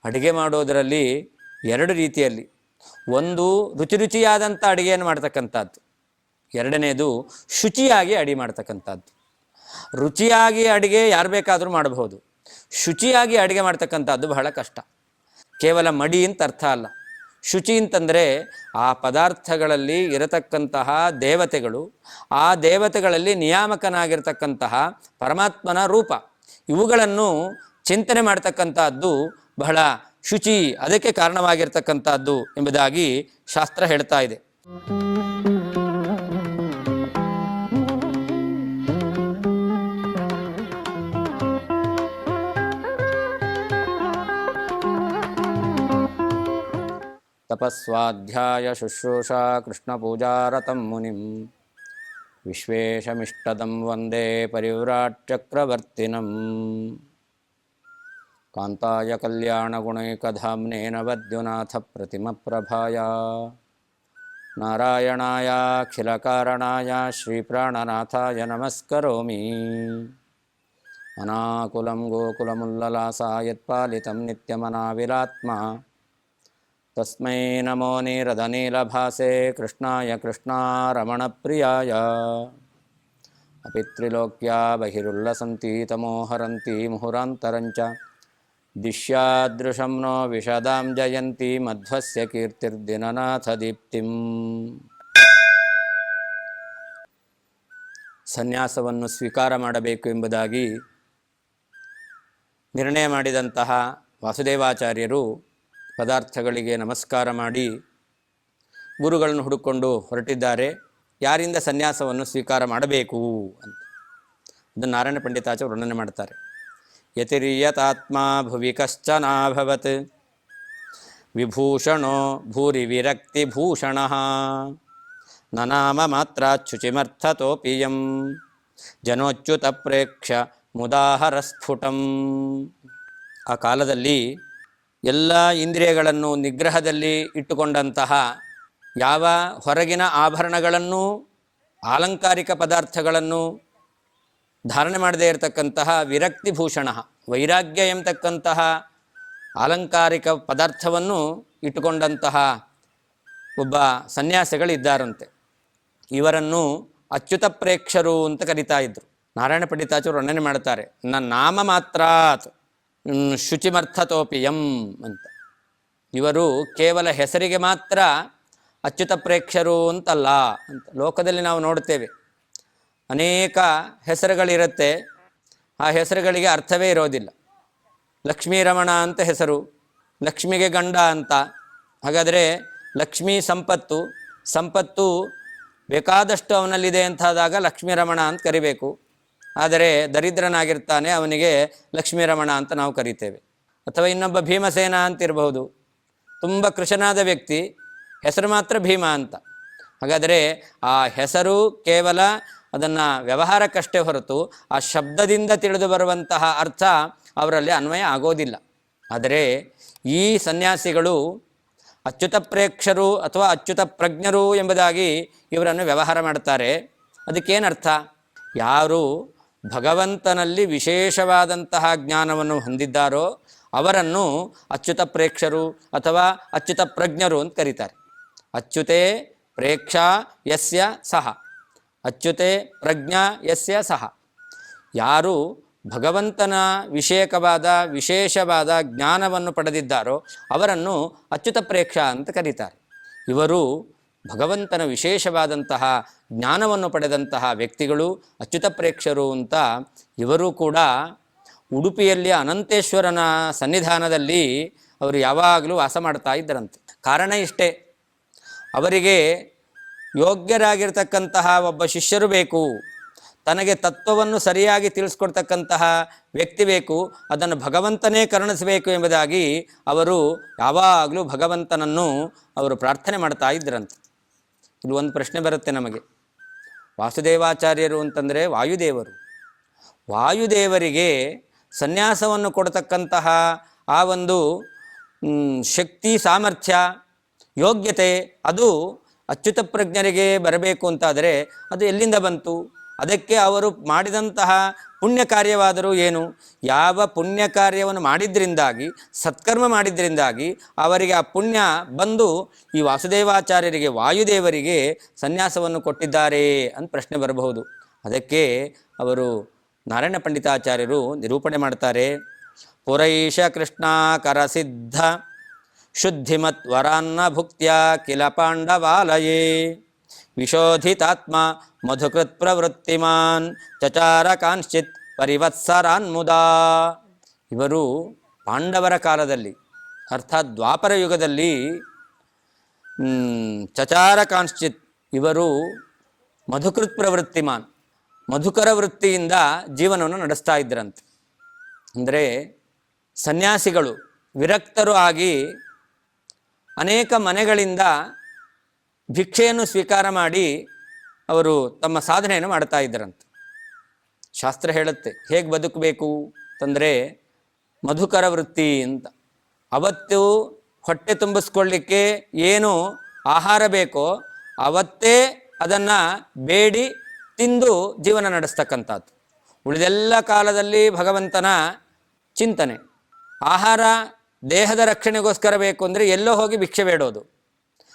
ಅಡುಗೆ ಮಾಡೋದರಲ್ಲಿ ಎರಡು ರೀತಿಯಲ್ಲಿ, ಒಂದು ರುಚಿ ರುಚಿಯಾದಂಥ ಅಡುಗೆಯನ್ನು ಮಾಡ್ತಕ್ಕಂಥದ್ದು, ಎರಡನೇದು ಶುಚಿಯಾಗಿ ಅಡುಗೆ ಮಾಡ್ತಕ್ಕಂಥದ್ದು. ರುಚಿಯಾಗಿ ಅಡುಗೆ ಯಾರು ಬೇಕಾದರೂ ಮಾಡಬಹುದು, ಶುಚಿಯಾಗಿ ಅಡುಗೆ ಮಾಡ್ತಕ್ಕಂಥದ್ದು ಬಹಳ ಕಷ್ಟ. ಕೇವಲ ಮಡಿ ಅಂತ ಅರ್ಥ ಅಲ್ಲ. ಶುಚಿ ಅಂತಂದರೆ ಆ ಪದಾರ್ಥಗಳಲ್ಲಿ ಇರತಕ್ಕಂತಹ ದೇವತೆಗಳು, ಆ ದೇವತೆಗಳಲ್ಲಿ ನಿಯಾಮಕನಾಗಿರ್ತಕ್ಕಂತಹ ಪರಮಾತ್ಮನ ರೂಪ, ಇವುಗಳನ್ನು ಚಿಂತನೆ ಮಾಡ್ತಕ್ಕಂಥದ್ದು ಬಹಳ ಶುಚಿ, ಅದಕ್ಕೆ ಕಾರಣವಾಗಿರ್ತಕ್ಕಂಥದ್ದು ಎಂಬುದಾಗಿ ಶಾಸ್ತ್ರ ಹೇಳ್ತಾ ಇದೆ. ತಪಸ್ವಾಧ್ಯಾಯ ಶುಶ್ರೂಷಾ ಕೃಷ್ಣಪೂಜಾರತಂ ಮುನಿಂ ವಿಶ್ವೇಶಮಿಷ್ಟದಂ ವಂದೇ ಪರಿವ್ರಾಟ್ ಚಕ್ರವರ್ತಿನಂ. ಕಾಂತಾಯ ಕಲ್ಯಾಣಗುಣೈಕಧಾಮ್ನೇ ನವದ್ಯುನಾಥ ಪ್ರತಿಮಪ್ರಭಾಯ ನಾರಾಯಣಾಯ ಅಖಿಲಕಾರಣಾಯ ಶ್ರೀಪ್ರಾಣನಾಥಾಯ ನಮಸ್ಕರೋಮಿ. ಅನಾಕುಲಂ ಗೋಕುಲಮುಲ್ಲಲಾಸ ಯತ್ಪಾಲಿತಂ ನಿತ್ಯಮನಾವಿಲಾತ್ಮ ತಸ್ಮೈ ನಮೋ ನೀರದನೀಲಭಾಸೆ ಕೃಷ್ಣಾಯ ಕೃಷ್ಣಾರಮಣಪ್ರಿಯಾಯ. ಅಪಿತ್ರಿಲೋಕ್ಯಾ ಬಹಿರುಲ್ಲಸಂತಿ ತಮೋಹರಂತಿ ಮುಹುರಾಂತರಂಚ ದಿಶ್ಯಾದೃಶಂ ನೋ ವಿಷದಾಂ ಜಯಂತಿ ಮಧ್ವಸ್ಯ ಕೀರ್ತಿರ್ದಿನನಾಥ ದೀಪ್ತಿಂ. ಸನ್ಯಾಸವನ್ನು ಸ್ವೀಕಾರ ಮಾಡಬೇಕು ಎಂಬುದಾಗಿ ನಿರ್ಣಯ ಮಾಡಿದಂತಹ ವಾಸುದೇವಾಚಾರ್ಯರು ಪದಾರ್ಥಗಳಿಗೆ ನಮಸ್ಕಾರ ಮಾಡಿ ಗುರುಗಳನ್ನು ಹುಡುಕೊಂಡು ಹೊರಟಿದ್ದಾರೆ. ಯಾರಿಂದ ಸನ್ಯಾಸವನ್ನು ಸ್ವೀಕಾರ ಮಾಡಬೇಕು ಅಂತ ಅದನ್ನು ನಾರಾಯಣ ಪಂಡಿತಾಚಾರ್ಯ ವರ್ಣನೆ ಮಾಡ್ತಾರೆ. ಯತಿರ್ಯತಾತ್ಮ ಭುವಿ ಕಶ್ಚನಾಭವತ್ ವಿಭೂಷಣೋ ಭೂರಿ ವಿರಕ್ತಿಭೂಷಣಃ ನನಾಮ ಮಾತ್ರಾಚ್ಯುಚಿಮರ್ಥತೋಪಿಯಂ ಜನೋಚ್ಯುತ ಪ್ರೇಕ್ಷ್ಯ ಮುದಾಹರಸ್ಫುಟಂ. ಆ ಕಾಲದಲ್ಲಿ ಎಲ್ಲ ಇಂದ್ರಿಯಗಳನ್ನು ನಿಗ್ರಹದಲ್ಲಿ ಇಟ್ಟುಕೊಂಡಂತಹ, ಯಾವ ಹೊರಗಿನ ಆಭರಣಗಳನ್ನು ಆಲಂಕಾರಿಕ ಪದಾರ್ಥಗಳನ್ನು ಧಾರಣೆ ಮಾಡದೇ ಇರತಕ್ಕಂತಹ ವಿರಕ್ತಿಭೂಷಣ, ವೈರಾಗ್ಯ ಎಂಬತಕ್ಕಂತಹ ಆಲಂಕಾರಿಕ ಪದಾರ್ಥವನ್ನು ಇಟ್ಟುಕೊಂಡಂತಹ ಒಬ್ಬ ಸನ್ಯಾಸಿಗಳಿದ್ದಾರಂತೆ. ಇವರನ್ನು ಅಚ್ಯುತ ಪ್ರೇಕ್ಷರು ಅಂತ ಕರೀತಾ ಇದ್ದರು. ನಾರಾಯಣ ಪಂಡಿತಾಚಾರ್ಯರು ವರ್ಣನೆ ಮಾಡ್ತಾರೆ, ನನ್ನ ನಾಮ ಮಾತ್ರಾತ್ ಶುಚಿಮರ್ಥತೋಪಿಯಂ ಅಂತ. ಇವರು ಕೇವಲ ಹೆಸರಿಗೆ ಮಾತ್ರ ಅಚ್ಯುತ ಪ್ರೇಕ್ಷರು ಅಂತಲ್ಲ ಅಂತ. ಲೋಕದಲ್ಲಿ ನಾವು ನೋಡ್ತೇವೆ, ಅನೇಕ ಹೆಸರುಗಳಿರುತ್ತೆ, ಆ ಹೆಸರುಗಳಿಗೆ ಅರ್ಥವೇ ಇರೋದಿಲ್ಲ. ಲಕ್ಷ್ಮೀರಮಣ ಅಂತ ಹೆಸರು, ಲಕ್ಷ್ಮಿಗೆ ಗಂಡ ಅಂತ. ಹಾಗಾದರೆ ಲಕ್ಷ್ಮೀ ಸಂಪತ್ತು, ಸಂಪತ್ತು ಬೇಕಾದಷ್ಟು ಅವನಲ್ಲಿದೆ ಅಂತಾದಾಗ ಲಕ್ಷ್ಮೀರಮಣ ಅಂತ ಕರಿಬೇಕು. ಆದರೆ ದರಿದ್ರನಾಗಿರ್ತಾನೆ, ಅವನಿಗೆ ಲಕ್ಷ್ಮೀರಮಣ ಅಂತ ನಾವು ಕರಿತೇವೆ. ಅಥವಾ ಇನ್ನೊಬ್ಬ ಭೀಮಸೇನ ಅಂತಿರಬಹುದು, ತುಂಬ ಕೃಶನಾದ ವ್ಯಕ್ತಿ, ಹೆಸರು ಮಾತ್ರ ಭೀಮ ಅಂತ. ಹಾಗಾದರೆ ಆ ಹೆಸರು ಕೇವಲ ಅದನ್ನು ವ್ಯವಹಾರಕ್ಕಷ್ಟೇ ಹೊರತು ಆ ಶಬ್ದದಿಂದ ತಿಳಿದು ಬರುವಂತಹ ಅರ್ಥ ಅವರಲ್ಲಿ ಅನ್ವಯ ಆಗೋದಿಲ್ಲ. ಆದರೆ ಈ ಸನ್ಯಾಸಿಗಳು ಅಚ್ಯುತ ಪ್ರೇಕ್ಷರು ಅಥವಾ ಅಚ್ಯುತ ಪ್ರಜ್ಞರು ಎಂಬುದಾಗಿ ಇವರನ್ನು ವ್ಯವಹಾರ ಮಾಡ್ತಾರೆ. ಅದಕ್ಕೇನರ್ಥ? ಯಾರು ಭಗವಂತನಲ್ಲಿ ವಿಶೇಷವಾದಂತಹ ಜ್ಞಾನವನ್ನು ಹೊಂದಿದ್ದಾರೋ ಅವರನ್ನು ಅಚ್ಯುತ ಪ್ರೇಕ್ಷರು ಅಥವಾ ಅಚ್ಯುತ ಪ್ರಜ್ಞರು ಅಂತ ಕರೀತಾರೆ. ಅಚ್ಯುತೆ ಪ್ರೇಕ್ಷಾ ಯಸ್ಯ ಸಹ, ಅಚ್ಯುತೆ ಪ್ರಜ್ಞಾ ಯಸ್ಯ ಸಹ. ಯಾರು ಭಗವಂತನ ವಿಷಯಕವಾದ ವಿಶೇಷವಾದ ಜ್ಞಾನವನ್ನು ಪಡೆದಿದ್ದಾರೋ ಅವರನ್ನು ಅಚ್ಯುತ ಪ್ರೇಕ್ಷಾ ಅಂತ ಕರೀತಾರೆ. ಇವರು ಭಗವಂತನ ವಿಶೇಷವಾದಂತಹ ಜ್ಞಾನವನ್ನು ಪಡೆದಂತಹ ವ್ಯಕ್ತಿಗಳು ಅಚ್ಯುತ ಪ್ರೇಕ್ಷರು ಅಂತ. ಇವರು ಕೂಡ ಉಡುಪಿಯಲ್ಲಿ ಅನಂತೇಶ್ವರನ ಸನ್ನಿಧಾನದಲ್ಲಿ ಅವರು ಯಾವಾಗಲೂ ವಾಸ ಮಾಡ್ತಾ ಇದ್ದರಂತೆ. ಕಾರಣ ಇಷ್ಟೇ, ಅವರಿಗೆ ಯೋಗ್ಯರಾಗಿರ್ತಕ್ಕಂತಹ ಒಬ್ಬ ಶಿಷ್ಯರು ಬೇಕು, ತನಗೆ ತತ್ವವನ್ನು ಸರಿಯಾಗಿ ತಿಳಿಸ್ಕೊಡ್ತಕ್ಕಂತಹ ವ್ಯಕ್ತಿ ಬೇಕು, ಅದನ್ನು ಭಗವಂತನೇ ಕರುಣಿಸಬೇಕು ಎಂಬುದಾಗಿ ಅವರು ಯಾವಾಗಲೂ ಭಗವಂತನನ್ನು ಅವರು ಪ್ರಾರ್ಥನೆ ಮಾಡ್ತಾ ಇದ್ದರಂತೆ. ಇಲ್ಲಿ ಒಂದು ಪ್ರಶ್ನೆ ಬರುತ್ತೆ ನಮಗೆ, ವಾಸುದೇವಾಚಾರ್ಯರು ಅಂತಂದರೆ ವಾಯುದೇವರು. ವಾಯುದೇವರಿಗೆ ಸನ್ಯಾಸವನ್ನು ಕೊಡ್ತಕ್ಕಂತಹ ಆ ಒಂದು ಶಕ್ತಿ, ಸಾಮರ್ಥ್ಯ, ಯೋಗ್ಯತೆ ಅದು ಅಚ್ಯುತ ಪ್ರಜ್ಞರಿಗೆ ಬರಬೇಕು ಅಂತಾದರೆ ಅದು ಎಲ್ಲಿಂದ ಬಂತು? ಅದಕ್ಕೆ ಅವರು ಮಾಡಿದಂತಹ ಪುಣ್ಯ ಕಾರ್ಯವಾದರೂ ಏನು? ಯಾವ ಪುಣ್ಯ ಕಾರ್ಯವನ್ನು ಮಾಡಿದ್ರಿಂದಾಗಿ, ಸತ್ಕರ್ಮ ಮಾಡಿದ್ರಿಂದಾಗಿ ಅವರಿಗೆ ಆ ಪುಣ್ಯ ಬಂದು ಈ ವಾಸುದೇವಾಚಾರ್ಯರಿಗೆ, ವಾಯುದೇವರಿಗೆ ಸನ್ಯಾಸವನ್ನು ಕೊಟ್ಟಿದ್ದಾರೆ ಅಂತ ಪ್ರಶ್ನೆ ಬರಬಹುದು. ಅದಕ್ಕೆ ಅವರು ನಾರಾಯಣ ಪಂಡಿತಾಚಾರ್ಯರು ನಿರೂಪಣೆ ಮಾಡ್ತಾರೆ. ಪುರೈಷ ಕೃಷ್ಣಾಕರ ಸಿದ್ಧ ಶುದ್ಧಿಮತ್ ವರಾನ್ನ ಭುಕ್ತ್ಯ ಕಿಲ ಪಾಂಡವಾಲಯೇ ವಿಶೋಧಿತಾತ್ಮ ಮಧುಕೃತ್ ಪ್ರವೃತ್ತಿಮಾನ್ ಚಚಾರ ಕಾಂಶ್ಚಿತ್ ಪರಿವತ್ಸರಾನ್ಮುದಾ. ಇವರು ಪಾಂಡವರ ಕಾಲದಲ್ಲಿ ಅರ್ಥಾತ್ ದ್ವಾಪರ ಯುಗದಲ್ಲಿ ಚಚಾರ ಕಾಂಶ್ಚಿತ್ ಇವರು ಮಧುಕೃತ್ ಪ್ರವೃತ್ತಿಮಾನ್, ಮಧುಕರ ವೃತ್ತಿಯಿಂದ ಜೀವನವನ್ನು ನಡೆಸ್ತಾ ಇದ್ದರಂತೆ. ಅಂದರೆ ಸನ್ಯಾಸಿಗಳು ವಿರಕ್ತರು ಆಗಿ ಅನೇಕ ಮನೆಗಳಿಂದ ಭಿಕ್ಷೆಯನ್ನು ಸ್ವೀಕಾರ ಮಾಡಿ ಅವರು ತಮ್ಮ ಸಾಧನೆಯನ್ನು ಮಾಡ್ತಾ ಇದ್ದರಂತೆ. ಶಾಸ್ತ್ರ ಹೇಳುತ್ತೆ ಹೇಗೆ ಬದುಕಬೇಕು ಅಂತಂದರೆ ಮಧುಕರ ವೃತ್ತಿ ಅಂತ. ಅವತ್ತು ಹೊಟ್ಟೆ ತುಂಬಿಸ್ಕೊಳ್ಳಿಕ್ಕೆ ಏನು ಆಹಾರ ಬೇಕೋ ಅವತ್ತೇ ಅದನ್ನು ಬೇಡಿ ತಿಂದು ಜೀವನ ನಡೆಸ್ತಕ್ಕಂಥದ್ದು. ಉಳಿದೆಲ್ಲ ಕಾಲದಲ್ಲಿ ಭಗವಂತನ ಚಿಂತನೆ. ಆಹಾರ ದೇಹದ ರಕ್ಷಣೆಗೋಸ್ಕರ ಬೇಕು ಅಂದರೆ ಎಲ್ಲೋ ಹೋಗಿ ಭಿಕ್ಷೆ ಬೇಡೋದು,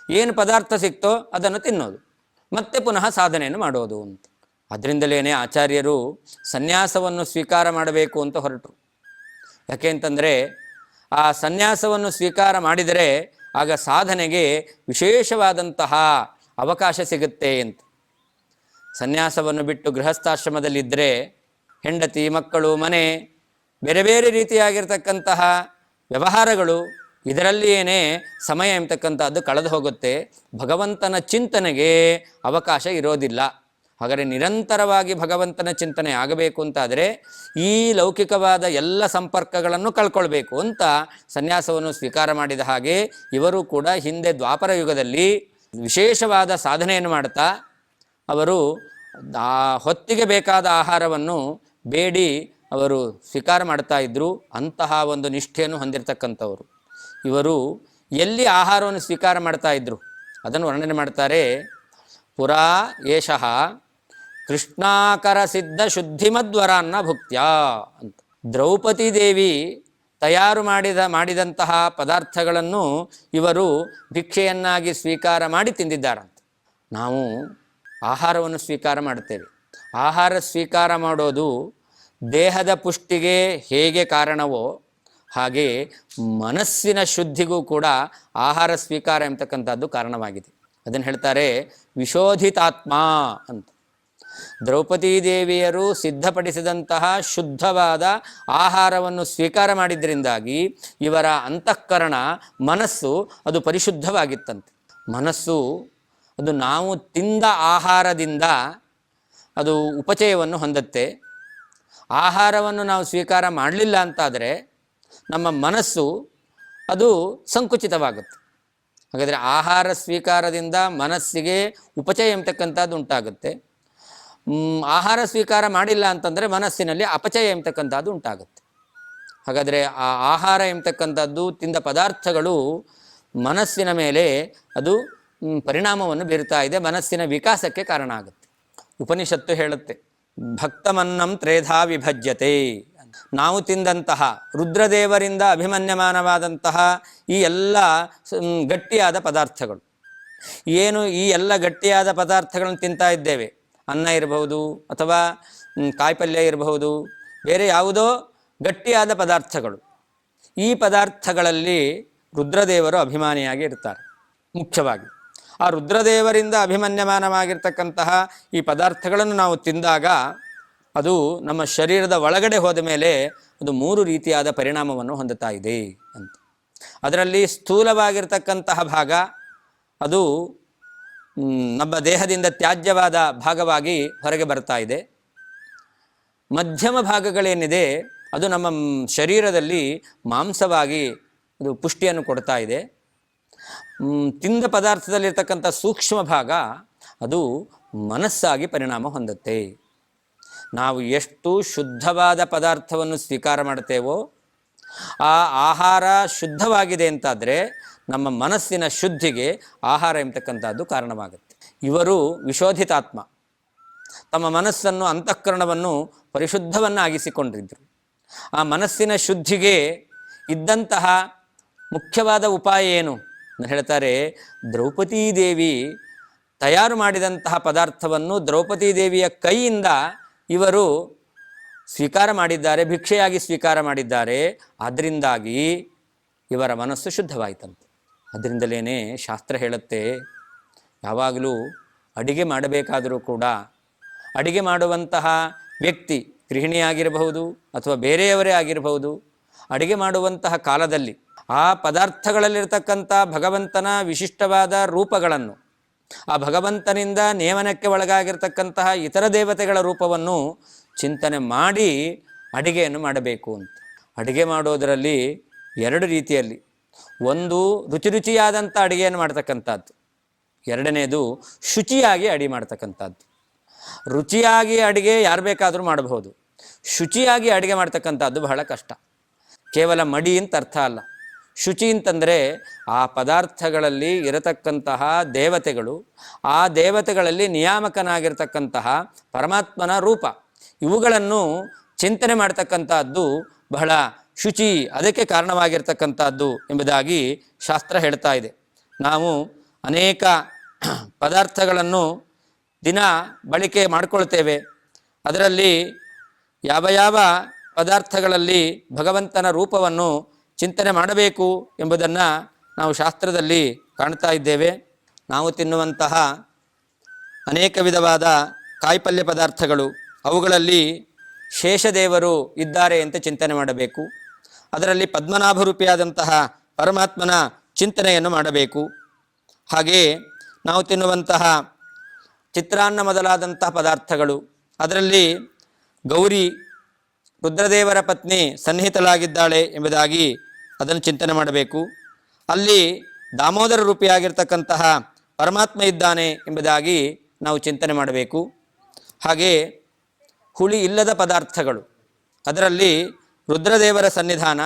ಏನು ಪದಾರ್ಥ ಸಿಕ್ತೋ ಅದನ್ನು ತಿನ್ನೋದು, ಮತ್ತೆ ಪುನಃ ಸಾಧನೆಯನ್ನು ಮಾಡೋದು ಅಂತ. ಅದರಿಂದಲೇ ಆಚಾರ್ಯರು ಸನ್ಯಾಸವನ್ನು ಸ್ವೀಕಾರ ಮಾಡಬೇಕು ಅಂತ ಹೊರಟರು. ಯಾಕೆ ಅಂತಂದರೆ ಆ ಸನ್ಯಾಸವನ್ನು ಸ್ವೀಕಾರ ಮಾಡಿದರೆ ಆಗ ಸಾಧನೆಗೆ ವಿಶೇಷವಾದಂತಹ ಅವಕಾಶ ಸಿಗುತ್ತೆ ಅಂತ. ಸನ್ಯಾಸವನ್ನು ಬಿಟ್ಟು ಗೃಹಸ್ಥಾಶ್ರಮದಲ್ಲಿದ್ದರೆ ಹೆಂಡತಿ, ಮಕ್ಕಳು, ಮನೆ, ಬೇರೆ ಬೇರೆ ರೀತಿಯಾಗಿರ್ತಕ್ಕಂತಹ ವ್ಯವಹಾರಗಳು, ಇದರಲ್ಲಿಯೇ ಸಮಯ ಎಂಬತಕ್ಕಂಥದ್ದು ಕಳೆದು ಹೋಗುತ್ತೆ. ಭಗವಂತನ ಚಿಂತನೆಗೆ ಅವಕಾಶ ಇರೋದಿಲ್ಲ. ಹಾಗಾದರೆ ನಿರಂತರವಾಗಿ ಭಗವಂತನ ಚಿಂತನೆ ಆಗಬೇಕು ಅಂತಾದರೆ ಈ ಲೌಕಿಕವಾದ ಎಲ್ಲ ಸಂಪರ್ಕಗಳನ್ನು ಕಳ್ಕೊಳ್ಬೇಕು ಅಂತ ಸನ್ಯಾಸವನ್ನು ಸ್ವೀಕಾರ ಮಾಡಿದ ಹಾಗೆ ಇವರು ಕೂಡ ಹಿಂದೆ ದ್ವಾಪರ ಯುಗದಲ್ಲಿ ವಿಶೇಷವಾದ ಸಾಧನೆಯನ್ನು ಮಾಡ್ತಾ ಅವರು ಆ ಹೊತ್ತಿಗೆ ಬೇಕಾದ ಆಹಾರವನ್ನು ಬೇಡಿ ಅವರು ಸ್ವೀಕಾರ ಮಾಡ್ತಾ ಇದ್ದರು. ಅಂತಹ ಒಂದು ನಿಷ್ಠೆಯನ್ನು ಹೊಂದಿರತಕ್ಕಂಥವರು ಇವರು ಎಲ್ಲಿ ಆಹಾರವನ್ನು ಸ್ವೀಕಾರ ಮಾಡ್ತಾ ಇದ್ದರು ಅದನ್ನು ವರ್ಣನೆ ಮಾಡ್ತಾರೆ. ಪುರಾ ಏಷಃ ಕೃಷ್ಣಾಕರ ಸಿದ್ಧ ಶುದ್ಧಿಮದ್ವರಾನ್ನ ಭುಕ್ತ್ಯ ಅಂತ. ದ್ರೌಪದಿ ದೇವಿ ತಯಾರು ಮಾಡಿದಂತಹ ಪದಾರ್ಥಗಳನ್ನು ಇವರು ಭಿಕ್ಷೆಯನ್ನಾಗಿ ಸ್ವೀಕಾರ ಮಾಡಿ ತಿಂದಿದ್ದಾರಂತೆ. ನಾವು ಆಹಾರವನ್ನು ಸ್ವೀಕಾರ ಮಾಡ್ತೇವೆ. ಆಹಾರ ಸ್ವೀಕಾರ ಮಾಡೋದು ದೇಹದ ಪುಷ್ಟಿಗೆ ಹೇಗೆ ಕಾರಣವೋ ಹಾಗೆ ಮನಸ್ಸಿನ ಶುದ್ಧಿಗೂ ಕೂಡ ಆಹಾರ ಸ್ವೀಕಾರ ಎಂಬತಕ್ಕಂಥದ್ದು ಕಾರಣವಾಗಿದೆ. ಅದನ್ನು ಹೇಳ್ತಾರೆ ವಿಶೋಧಿತಾತ್ಮ ಅಂತ. ದ್ರೌಪದಿ ದೇವಿಯರು ಸಿದ್ಧಪಡಿಸಿದಂತಹ ಶುದ್ಧವಾದ ಆಹಾರವನ್ನು ಸ್ವೀಕಾರ ಮಾಡಿದ್ದರಿಂದಾಗಿ ಇವರ ಅಂತಃಕರಣ, ಮನಸ್ಸು ಅದು ಪರಿಶುದ್ಧವಾಗಿತ್ತಂತೆ. ಮನಸ್ಸು ಅದು ನಾವು ತಿಂದ ಆಹಾರದಿಂದ ಅದು ಉಪಚಯವನ್ನು ಹೊಂದುತ್ತೆ. ಆಹಾರವನ್ನು ನಾವು ಸ್ವೀಕಾರ ಮಾಡಲಿಲ್ಲ ಅಂತಾದರೆ ನಮ್ಮ ಮನಸ್ಸು ಅದು ಸಂಕುಚಿತವಾಗುತ್ತೆ. ಹಾಗಾದರೆ ಆಹಾರ ಸ್ವೀಕಾರದಿಂದ ಮನಸ್ಸಿಗೆ ಉಪಚಯ ಎಂಬತಕ್ಕಂಥದ್ದು ಉಂಟಾಗುತ್ತೆ. ಆಹಾರ ಸ್ವೀಕಾರ ಮಾಡಿಲ್ಲ ಅಂತಂದರೆ ಮನಸ್ಸಿನಲ್ಲಿ ಅಪಚಯ ಎಂಬತಕ್ಕಂಥದ್ದು ಉಂಟಾಗುತ್ತೆ. ಹಾಗಾದರೆ ಆ ಆಹಾರ ಎಂಬತಕ್ಕಂಥದ್ದು, ತಿಂದ ಪದಾರ್ಥಗಳು ಮನಸ್ಸಿನ ಮೇಲೆ ಅದು ಪರಿಣಾಮವನ್ನು ಬೀರ್ತಾ ಇದೆ, ಮನಸ್ಸಿನ ವಿಕಾಸಕ್ಕೆ ಕಾರಣ ಆಗುತ್ತೆ. ಉಪನಿಷತ್ತು ಹೇಳುತ್ತೆ ಭಕ್ತಮನ್ನಂ ತ್ರೇಧಾ ವಿಭಜ್ಯತೆ. ನಾವು ತಿಂದಂತಹ ರುದ್ರದೇವರಿಂದ ಅಭಿಮನ್ಯಮಾನವಾದಂತಹ ಈ ಎಲ್ಲ ಗಟ್ಟಿಯಾದ ಪದಾರ್ಥಗಳು, ಏನು ಈ ಎಲ್ಲ ಗಟ್ಟಿಯಾದ ಪದಾರ್ಥಗಳನ್ನು ತಿಂತಾ ಇದ್ದೇವೆ, ಅನ್ನ ಇರಬಹುದು ಅಥವಾ ಕಾಯಿಪಲ್ಯ ಇರಬಹುದು, ಬೇರೆ ಯಾವುದೋ ಗಟ್ಟಿಯಾದ ಪದಾರ್ಥಗಳು, ಈ ಪದಾರ್ಥಗಳಲ್ಲಿ ರುದ್ರದೇವರು ಅಭಿಮಾನಿಯಾಗಿ ಇರ್ತಾರೆ. ಮುಖ್ಯವಾಗಿ ಆ ರುದ್ರದೇವರಿಂದ ಅಭಿಮನ್ಯಮಾನವಾಗಿರ್ತಕ್ಕಂತಹ ಈ ಪದಾರ್ಥಗಳನ್ನು ನಾವು ತಿಂದಾಗ ಅದು ನಮ್ಮ ಶರೀರದ ಒಳಗಡೆ ಹೋದ ಮೇಲೆ ಅದು 3 ರೀತಿಯಾದ ಪರಿಣಾಮವನ್ನು ಹೊಂದುತ್ತಾ ಇದೆ ಅಂತ. ಅದರಲ್ಲಿ ಸ್ಥೂಲವಾಗಿರ್ತಕ್ಕಂತಹ ಭಾಗ ಅದು ನಮ್ಮ ದೇಹದಿಂದ ತ್ಯಾಜ್ಯವಾದ ಭಾಗವಾಗಿ ಹೊರಗೆ ಬರ್ತಾ ಇದೆ. ಮಧ್ಯಮ ಭಾಗಗಳೇನಿದೆ ಅದು ನಮ್ಮ ಶರೀರದಲ್ಲಿ ಮಾಂಸವಾಗಿ ಅದು ಪುಷ್ಟಿಯನ್ನು ಕೊಡ್ತಾ ಇದೆ. ತಿಂದ ಪದಾರ್ಥದಲ್ಲಿರ್ತಕ್ಕಂಥ ಸೂಕ್ಷ್ಮ ಭಾಗ ಅದು ಮನಸ್ಸಾಗಿ ಪರಿಣಾಮ ಹೊಂದುತ್ತೆ. ನಾವು ಎಷ್ಟು ಶುದ್ಧವಾದ ಪದಾರ್ಥವನ್ನು ಸ್ವೀಕಾರ ಮಾಡ್ತೇವೋ ಆ ಆಹಾರ ಶುದ್ಧವಾಗಿದೆ ಅಂತಾದರೆ ನಮ್ಮ ಮನಸ್ಸಿನ ಶುದ್ಧಿಗೆ ಆಹಾರ ಎಂಬತಕ್ಕಂಥದ್ದು ಕಾರಣವಾಗುತ್ತೆ. ಇವರು ವಿಶೋಧಿತಾತ್ಮ. ತಮ್ಮ ಮನಸ್ಸನ್ನು ಅಂತಃಕರಣವನ್ನು ಪರಿಶುದ್ಧವನ್ನಾಗಿಸಿಕೊಂಡಿದ್ದರು. ಆ ಮನಸ್ಸಿನ ಶುದ್ಧಿಗೆ ಇದ್ದಂತಹ ಮುಖ್ಯವಾದ ಉಪಾಯ ಏನು ಅಂತ ಹೇಳ್ತಾರೆ. ದ್ರೌಪದೀ ದೇವಿ ತಯಾರು ಮಾಡಿದಂತಹ ಪದಾರ್ಥವನ್ನು ದ್ರೌಪದೀ ದೇವಿಯ ಕೈಯಿಂದ ಇವರು ಸ್ವೀಕಾರ ಮಾಡಿದ್ದಾರೆ, ಭಿಕ್ಷೆಯಾಗಿ ಸ್ವೀಕಾರ ಮಾಡಿದ್ದಾರೆ. ಅದರಿಂದಾಗಿ ಇವರ ಮನಸ್ಸು ಶುದ್ಧವಾಯಿತಂತೆ. ಅದರಿಂದಲೇ ಶಾಸ್ತ್ರ ಹೇಳುತ್ತೆ, ಯಾವಾಗಲೂ ಅಡಿಗೆ ಮಾಡಬೇಕಾದರೂ ಕೂಡ ಅಡಿಗೆ ಮಾಡುವಂತಹ ವ್ಯಕ್ತಿ ಗೃಹಿಣಿಯಾಗಿರಬಹುದು ಅಥವಾ ಬೇರೆಯವರೇ ಆಗಿರಬಹುದು, ಅಡಿಗೆ ಮಾಡುವಂತಹ ಕಾಲದಲ್ಲಿ ಆ ಪದಾರ್ಥಗಳಲ್ಲಿರ್ತಕ್ಕಂಥ ಭಗವಂತನ ವಿಶಿಷ್ಟವಾದ ರೂಪಗಳನ್ನು, ಆ ಭಗವಂತನಿಂದ ನೇಮನಕ್ಕೆ ಒಳಗಾಗಿರ್ತಕ್ಕಂತಹ ಇತರ ದೇವತೆಗಳ ರೂಪವನ್ನು ಚಿಂತನೆ ಮಾಡಿ ಅಡಿಗೆಯನ್ನು ಮಾಡಬೇಕು ಅಂತ. ಅಡಿಗೆ ಮಾಡೋದರಲ್ಲಿ ಎರಡು ರೀತಿಯಲ್ಲಿ, ಒಂದು ರುಚಿ ರುಚಿಯಾದಂಥ ಅಡಿಗೆಯನ್ನು ಮಾಡ್ತಕ್ಕಂಥದ್ದು, ಎರಡನೇದು ಶುಚಿಯಾಗಿ ಅಡಿಗೆ ಮಾಡ್ತಕ್ಕಂಥದ್ದು. ರುಚಿಯಾಗಿ ಅಡಿಗೆ ಯಾರು ಬೇಕಾದರೂ ಮಾಡಬಹುದು, ಶುಚಿಯಾಗಿ ಅಡಿಗೆ ಮಾಡ್ತಕ್ಕಂಥದ್ದು ಬಹಳ ಕಷ್ಟ. ಕೇವಲ ಮಡಿ ಅಂತ ಅರ್ಥ ಅಲ್ಲ. ಶುಚಿ ಅಂತಂದರೆ ಆ ಪದಾರ್ಥಗಳಲ್ಲಿ ಇರತಕ್ಕಂತಹ ದೇವತೆಗಳು, ಆ ದೇವತೆಗಳಲ್ಲಿ ನಿಯಾಮಕನಾಗಿರ್ತಕ್ಕಂತಹ ಪರಮಾತ್ಮನ ರೂಪ, ಇವುಗಳನ್ನು ಚಿಂತನೆ ಮಾಡ್ತಕ್ಕಂಥದ್ದು ಬಹಳ ಶುಚಿ, ಅದಕ್ಕೆ ಕಾರಣವಾಗಿರ್ತಕ್ಕಂಥದ್ದು ಎಂಬುದಾಗಿ ಶಾಸ್ತ್ರ ಹೇಳ್ತಾ ಇದೆ. ನಾವು ಅನೇಕ ಪದಾರ್ಥಗಳನ್ನು ದಿನ ಬಳಕೆ ಮಾಡಿಕೊಳ್ತೇವೆ. ಅದರಲ್ಲಿ ಯಾವ ಯಾವ ಪದಾರ್ಥಗಳಲ್ಲಿ ಭಗವಂತನ ರೂಪವನ್ನು ಚಿಂತನೆ ಮಾಡಬೇಕು ಎಂಬುದನ್ನು ನಾವು ಶಾಸ್ತ್ರದಲ್ಲಿ ಕಾಣ್ತಾ ಇದ್ದೇವೆ. ನಾವು ತಿನ್ನುವಂತಹ ಅನೇಕ ವಿಧವಾದ ಕಾಯಿಪಲ್ಯ ಪದಾರ್ಥಗಳು, ಅವುಗಳಲ್ಲಿ ಶೇಷದೇವರು ಇದ್ದಾರೆ ಅಂತ ಚಿಂತನೆ ಮಾಡಬೇಕು. ಅದರಲ್ಲಿ ಪದ್ಮನಾಭರೂಪಿಯಾದಂತಹ ಪರಮಾತ್ಮನ ಚಿಂತನೆಯನ್ನು ಮಾಡಬೇಕು. ಹಾಗೆಯೇ ನಾವು ತಿನ್ನುವಂತಹ ಚಿತ್ರಾನ್ನ ಮೊದಲಾದಂತಹ ಪದಾರ್ಥಗಳು, ಅದರಲ್ಲಿ ಗೌರಿ ರುದ್ರದೇವರ ಪತ್ನಿ ಸನ್ನಿಹಿತಳಾಗಿದ್ದಾಳೆ ಎಂಬುದಾಗಿ ಅದನ್ನು ಚಿಂತನೆ ಮಾಡಬೇಕು. ಅಲ್ಲಿ ದಾಮೋದರ ರೂಪಿಯಾಗಿರ್ತಕ್ಕಂತಹ ಪರಮಾತ್ಮ ಇದ್ದಾನೆ ಎಂಬುದಾಗಿ ನಾವು ಚಿಂತನೆ ಮಾಡಬೇಕು. ಹಾಗೆ ಹುಳಿ ಇಲ್ಲದ ಪದಾರ್ಥಗಳು, ಅದರಲ್ಲಿ ರುದ್ರದೇವರ ಸನ್ನಿಧಾನ,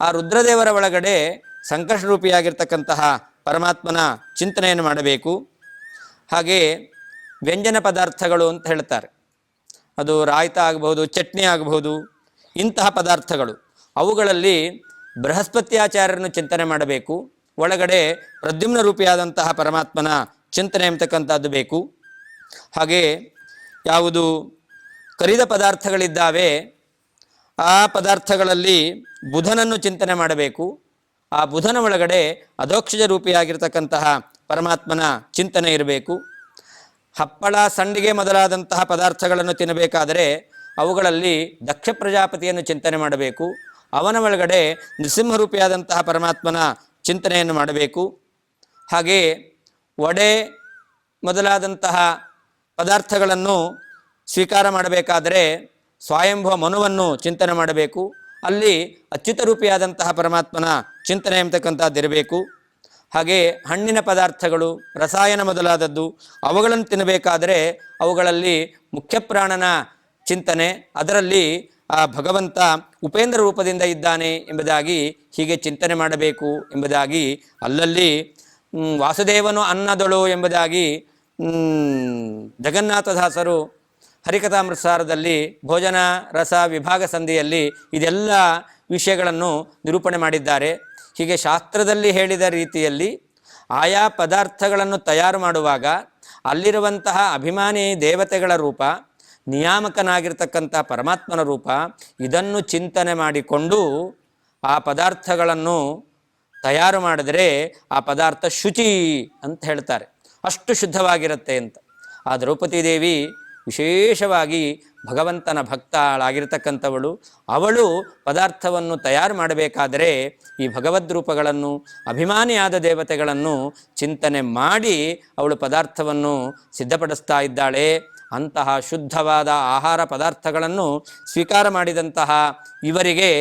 ಆ ರುದ್ರದೇವರ ಒಳಗಡೆ ಸಂಕಷ್ಟ ರೂಪಿಯಾಗಿರ್ತಕ್ಕಂತಹ ಪರಮಾತ್ಮನ ಚಿಂತನೆಯನ್ನು ಮಾಡಬೇಕು. ಹಾಗೆ ವ್ಯಂಜನ ಪದಾರ್ಥಗಳು ಅಂತ ಹೇಳ್ತಾರೆ, ಅದು ರಾಯ್ತ ಆಗಬಹುದು, ಚಟ್ನಿ ಆಗಬಹುದು, ಇಂತಹ ಪದಾರ್ಥಗಳು, ಅವುಗಳಲ್ಲಿ ಬೃಹಸ್ಪತ್ಯಾಚಾರ್ಯರನ್ನು ಚಿಂತನೆ ಮಾಡಬೇಕು. ಒಳಗಡೆ ಪ್ರದ್ಯುಮ್ನ ರೂಪಿಯಾದಂತಹ ಪರಮಾತ್ಮನ ಚಿಂತನೆ ಎಂಬತಕ್ಕಂಥದ್ದು ಬೇಕು. ಹಾಗೆ ಯಾವುದು ಕರಿದ ಪದಾರ್ಥಗಳಿದ್ದಾವೆ ಆ ಪದಾರ್ಥಗಳಲ್ಲಿ ಬುಧನನ್ನು ಚಿಂತನೆ ಮಾಡಬೇಕು. ಆ ಬುಧನ ಒಳಗಡೆ ಅಧೋಕ್ಷಜ ರೂಪಿಯಾಗಿರ್ತಕ್ಕಂತಹ ಪರಮಾತ್ಮನ ಚಿಂತನೆ ಇರಬೇಕು. ಹಪ್ಪಳ, ಸಂಡಿಗೆ ಮೊದಲಾದಂತಹ ಪದಾರ್ಥಗಳನ್ನು ತಿನ್ನಬೇಕಾದರೆ ಅವುಗಳಲ್ಲಿ ದಕ್ಷ ಪ್ರಜಾಪತಿಯನ್ನು ಚಿಂತನೆ ಮಾಡಬೇಕು. ಅವನ ಒಳಗಡೆ ನೃಸಿಂಹರೂಪಿಯಾದಂತಹ ಪರಮಾತ್ಮನ ಚಿಂತನೆಯನ್ನು ಮಾಡಬೇಕು. ಹಾಗೆ ವಡೆ ಮೊದಲಾದಂತಹ ಪದಾರ್ಥಗಳನ್ನು ಸ್ವೀಕಾರ ಮಾಡಬೇಕಾದರೆ ಸ್ವಯಂಭವ ಮನುವನ್ನು ಚಿಂತನೆ ಮಾಡಬೇಕು. ಅಲ್ಲಿ ಅಚ್ಯುತ ರೂಪಿಯಾದಂತಹ ಪರಮಾತ್ಮನ ಚಿಂತನೆ ಎಂಬತಕ್ಕಂಥದ್ದಿರಬೇಕು. ಹಾಗೆ ಹಣ್ಣಿನ ಪದಾರ್ಥಗಳು, ರಸಾಯನ ಮೊದಲಾದದ್ದು, ಅವುಗಳನ್ನು ತಿನ್ನಬೇಕಾದರೆ ಅವುಗಳಲ್ಲಿ ಮುಖ್ಯಪ್ರಾಣನ ಚಿಂತನೆ, ಅದರಲ್ಲಿ ಆ ಭಗವಂತ ಉಪೇಂದ್ರ ರೂಪದಿಂದ ಇದ್ದಾನೆ ಎಂಬುದಾಗಿ ಹೀಗೆ ಚಿಂತನೆ ಮಾಡಬೇಕು ಎಂಬುದಾಗಿ ಅಲ್ಲಲ್ಲಿ ವಾಸುದೇವನು ಅನ್ನದೊಳು ಎಂಬುದಾಗಿ ಜಗನ್ನಾಥದಾಸರು ಹರಿಕಥಾಮೃತಸಾರದಲ್ಲಿ ಭೋಜನ ರಸ ವಿಭಾಗ ಸಂಧಿಯಲ್ಲಿ ಇದೆಲ್ಲ ವಿಷಯಗಳನ್ನು ನಿರೂಪಣೆ ಮಾಡಿದ್ದಾರೆ. ಹೀಗೆ ಶಾಸ್ತ್ರದಲ್ಲಿ ಹೇಳಿದ ರೀತಿಯಲ್ಲಿ ಆಯಾ ಪದಾರ್ಥಗಳನ್ನು ತಯಾರು ಮಾಡುವಾಗ ಅಲ್ಲಿರುವಂತಹ ಅಭಿಮಾನಿ ದೇವತೆಗಳ ರೂಪ, ನಿಯಾಮಕನಾಗಿರ್ತಕ್ಕಂಥ ಪರಮಾತ್ಮನ ರೂಪ, ಇದನ್ನು ಚಿಂತನೆ ಮಾಡಿಕೊಂಡು ಆ ಪದಾರ್ಥಗಳನ್ನು ತಯಾರು ಮಾಡಿದರೆ ಆ ಪದಾರ್ಥ ಶುಚಿ ಅಂತ ಹೇಳ್ತಾರೆ. ಅಷ್ಟು ಶುದ್ಧವಾಗಿರುತ್ತೆ ಅಂತ. ಆ ದ್ರೌಪದಿ ದೇವಿ ವಿಶೇಷವಾಗಿ ಭಗವಂತನ ಭಕ್ತಳಾಗಿರ್ತಕ್ಕಂಥವಳು. ಅವಳು ಪದಾರ್ಥವನ್ನು ತಯಾರು ಮಾಡಬೇಕಾದರೆ ಈ ಭಗವದ್ ರೂಪಗಳನ್ನು, ಅಭಿಮಾನಿಯಾದ ದೇವತೆಗಳನ್ನು ಚಿಂತನೆ ಮಾಡಿ ಅವಳು ಪದಾರ್ಥವನ್ನು ಸಿದ್ಧಪಡಿಸ್ತಾ ಇದ್ದಾಳೆ. ಅಂತಹ ಶುದ್ಧವಾದ ಆಹಾರ ಪದಾರ್ಥಗಳನ್ನು ಸ್ವೀಕಾರ ಮಾಡಿದಂತಹ ಇವರಿಗೆ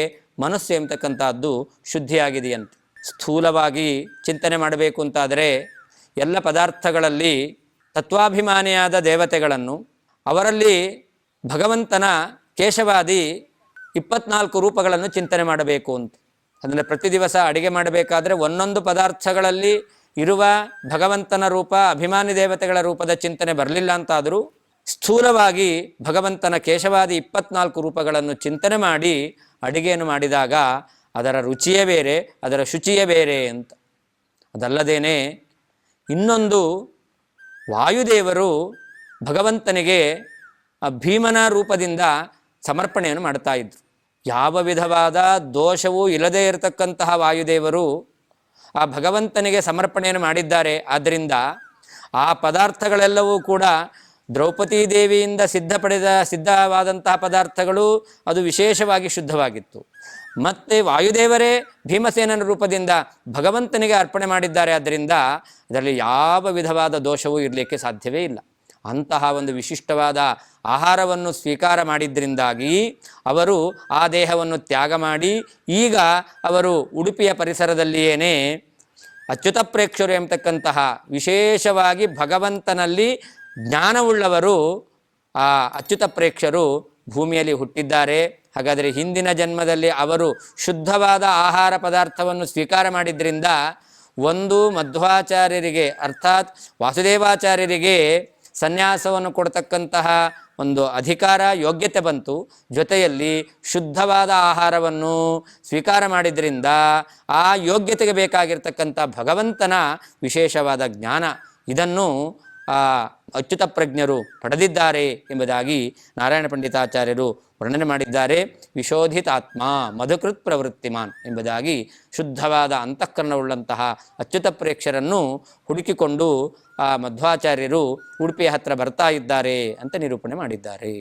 ಮನಸ್ಸು ಎಂಬತಕ್ಕಂಥದ್ದು ಶುದ್ಧಿಯಾಗಿದೆಯಂತೆ. ಸ್ಥೂಲವಾಗಿ ಚಿಂತನೆ ಮಾಡಬೇಕು ಅಂತಾದರೆ ಎಲ್ಲ ಪದಾರ್ಥಗಳಲ್ಲಿ ತತ್ವಾಭಿಮಾನಿಯಾದ ದೇವತೆಗಳನ್ನು, ಅವರಲ್ಲಿ ಭಗವಂತನ ಕೇಶವಾದಿ 24 ರೂಪಗಳನ್ನು ಚಿಂತನೆ ಮಾಡಬೇಕು ಅಂತ. ಅಂದರೆ ಪ್ರತಿ ದಿವಸ ಅಡಿಗೆ ಮಾಡಬೇಕಾದ್ರೆ ಒಂದೊಂದು ಪದಾರ್ಥಗಳಲ್ಲಿ ಇರುವ ಭಗವಂತನ ರೂಪ, ಅಭಿಮಾನಿ ದೇವತೆಗಳ ರೂಪದ ಚಿಂತನೆ ಬರಲಿಲ್ಲ ಅಂತಾದರೂ ಸ್ಥೂಲವಾಗಿ ಭಗವಂತನ ಕೇಶವಾದಿ 24 ರೂಪಗಳನ್ನು ಚಿಂತನೆ ಮಾಡಿ ಅಡಿಗೆಯನ್ನು ಮಾಡಿದಾಗ ಅದರ ರುಚಿಯೇ ಬೇರೆ, ಅದರ ಶುಚಿಯೇ ಬೇರೆ ಅಂತ. ಅದಲ್ಲದೇನೆ ಇನ್ನೊಂದು, ವಾಯುದೇವರು ಭಗವಂತನಿಗೆ ಭೀಮನ ರೂಪದಿಂದ ಸಮರ್ಪಣೆಯನ್ನು ಮಾಡ್ತಾ ಇದ್ರು. ಯಾವ ವಿಧವಾದ ದೋಷವೂ ಇಲ್ಲದೇ ಇರತಕ್ಕಂತಹ ವಾಯುದೇವರು ಆ ಭಗವಂತನಿಗೆ ಸಮರ್ಪಣೆಯನ್ನು ಮಾಡಿದ್ದಾರೆ. ಆದ್ದರಿಂದ ಆ ಪದಾರ್ಥಗಳೆಲ್ಲವೂ ಕೂಡ ದ್ರೌಪದಿ ದೇವಿಯಿಂದ ಸಿದ್ಧವಾದಂತಹ ಪದಾರ್ಥಗಳು, ಅದು ವಿಶೇಷವಾಗಿ ಶುದ್ಧವಾಗಿತ್ತು. ಮತ್ತು ವಾಯುದೇವರೇ ಭೀಮಸೇನನ ರೂಪದಿಂದ ಭಗವಂತನಿಗೆ ಅರ್ಪಣೆ ಮಾಡಿದ್ದಾರೆ. ಆದ್ದರಿಂದ ಇದರಲ್ಲಿ ಯಾವ ವಿಧವಾದ ದೋಷವೂ ಇರಲಿಕ್ಕೆ ಸಾಧ್ಯವೇ ಇಲ್ಲ. ಅಂತಹ ಒಂದು ವಿಶಿಷ್ಟವಾದ ಆಹಾರವನ್ನು ಸ್ವೀಕಾರ ಮಾಡಿದ್ದರಿಂದಾಗಿ ಅವರು ಆ ದೇಹವನ್ನು ತ್ಯಾಗ ಮಾಡಿ ಈಗ ಅವರು ಉಡುಪಿಯ ಪರಿಸರದಲ್ಲಿಯೇ ಅಚ್ಯುತ ಪ್ರೇಕ್ಷರು ಎಂಬತಕ್ಕಂತಹ ವಿಶೇಷವಾಗಿ ಭಗವಂತನಲ್ಲಿ ಜ್ಞಾನವುಳ್ಳವರು ಆ ಅಚ್ಯುತ ಪ್ರೇಕ್ಷರು ಭೂಮಿಯಲ್ಲಿ ಹುಟ್ಟಿದ್ದಾರೆ. ಹಾಗಾದರೆ ಹಿಂದಿನ ಜನ್ಮದಲ್ಲಿ ಅವರು ಶುದ್ಧವಾದ ಆಹಾರ ಪದಾರ್ಥವನ್ನು ಸ್ವೀಕಾರ ಮಾಡಿದ್ರಿಂದ ಒಂದು ಮಧ್ವಾಚಾರ್ಯರಿಗೆ ಅರ್ಥಾತ್ ವಾಸುದೇವಾಚಾರ್ಯರಿಗೆ ಸನ್ಯಾಸವನ್ನು ಕೊಡ್ತಕ್ಕಂತಹ ಒಂದು ಅಧಿಕಾರ ಯೋಗ್ಯತೆ ಬಂತು. ಜೊತೆಯಲ್ಲಿ ಶುದ್ಧವಾದ ಆಹಾರವನ್ನು ಸ್ವೀಕಾರ ಮಾಡಿದ್ರಿಂದ ಆ ಯೋಗ್ಯತೆಗೆ ಬೇಕಾಗಿರ್ತಕ್ಕಂಥ ಭಗವಂತನ ವಿಶೇಷವಾದ ಜ್ಞಾನ ಇದನ್ನು ಅಚ್ಯುತ ಪ್ರಜ್ಞರು ಪಡೆದಿದ್ದಾರೆ ಎಂಬುದಾಗಿ ನಾರಾಯಣ ಪಂಡಿತಾಚಾರ್ಯರು ವರ್ಣನೆ ಮಾಡಿದ್ದಾರೆ. ವಿಶೋಧಿತಾತ್ಮ ಮಧುಕೃತ್ ಪ್ರವೃತ್ತಿಮಾನ್ ಎಂಬುದಾಗಿ ಶುದ್ಧವಾದ ಅಂತಃಕರಣವುಳ್ಳಂತಹ ಅಚ್ಯುತ ಪ್ರೇಕ್ಷರನ್ನು ಹುಡುಕಿಕೊಂಡು ಆ ಮಧ್ವಾಚಾರ್ಯರು ಉಡುಪಿಯ ಹತ್ರ ಬರ್ತಾ ಇದ್ದಾರೆ ಅಂತ ನಿರೂಪಣೆ ಮಾಡಿದ್ದಾರೆ.